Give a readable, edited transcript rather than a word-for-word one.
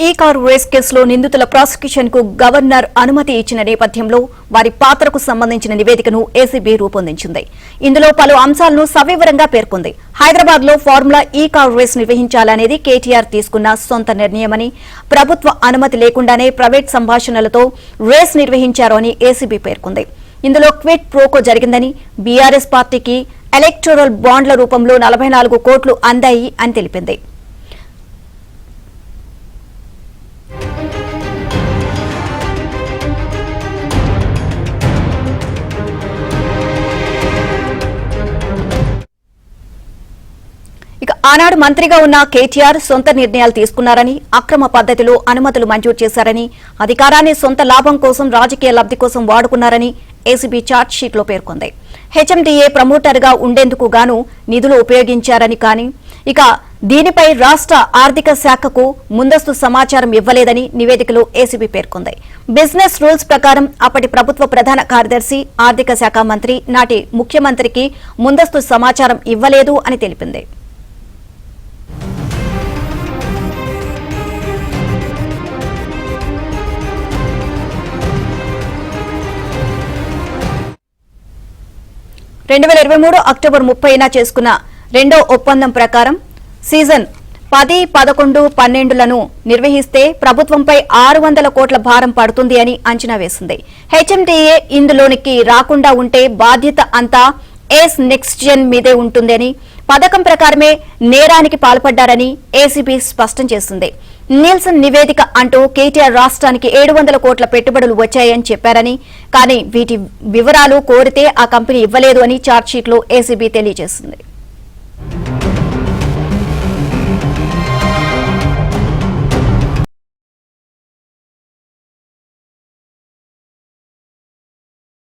ఈ car race కేసులో నిందితుల ప్రాసిక్యూషన్ కు గవర్నర్ అనుమతి ఇచ్చిన నేపథ్యంలో వారి పాత్రకు సంబంధించిన నివేదికను ఏసీబీ రూపొందించింది. ఇందులో పలు అంశాలను సవివరంగా పేర్కొంది. హైదరాబాద్ లో ఫార్ములా ఈ కారు రేస్ నిర్వహించాలనేది కేటీఆర్ తీసుకున్న సొంత నిర్ణయమని, ప్రభుత్వ అనుమతి లేకుండానే ప్రైవేట్ సంభాషణలతో రేస్ నిర్వహించారు అని ఏసీబీ పేర్కొంది. ఇందులో క్విడ్ ప్రోకో జరిగిందని, బీఆర్ఎస్ పార్టీకి ఎలక్టోరల్ బాండ్ల రూపంలో 44 కోట్లు అందాయి అని తెలిపింది. ఆనాడు మంత్రిగా ఉన్న కేటీఆర్ సొంత నిర్ణయాలు తీసుకున్నారని, అక్రమ పద్దతిలో అనుమతులు మంజూరు చేశారని, అధికారాన్ని సొంత లాభం కోసం, రాజకీయ లబ్ది కోసం వాడుకున్నారని ఏసీబీ ఛార్జ్ షీట్ లో పేర్కొంది. హెచ్ఎండీఏ ప్రమోటర్ గా ఉండేందుకు గాను నిధులు ఉపయోగించారని, కానీ దీనిపై రాష్ట్ర ఆర్థిక శాఖకు ముందస్తు సమాచారం ఇవ్వలేదని నివేదికలో ఏసీబీ పేర్కొంది. బిజినెస్ రూల్స్ ప్రకారం అప్పటి ప్రభుత్వ ప్రధాన కార్యదర్శి, ఆర్థిక శాఖ మంత్రి, నాటి ముఖ్యమంత్రికి ముందస్తు సమాచారం ఇవ్వలేదు అని తెలిపింది. అక్టోబర్ 30న చేసుకున్న రెండో ఒప్పందం ప్రకారం సీజన్ 10, 11, 12లను నిర్వహిస్తే ప్రభుత్వంపై 600 కోట్ల భారం పడుతుంది అని అంచనా వేసింది. హెచ్ఎండీఏ ఇందులోనికి రాకుండా ఉంటే బాధ్యత అంతా ఏస్ నెక్స్ట్ జెన్ మీదే ఉంటుందని, పథకం ప్రకారమే నేరానికి పాల్పడ్డారని ఏసీబీ స్పష్టం చేసింది. నీల్సన్ నివేదిక అంటూ కేటీఆర్ రాష్ట్రానికి 700 కోట్ల పెట్టుబడులు వచ్చాయని చెప్పారని, కానీ వీటి వివరాలు కోరితే ఆ కంపెనీ ఇవ్వలేదు అని ఛార్జ్షీట్లో ఏసీబీ తెలియజేసింది.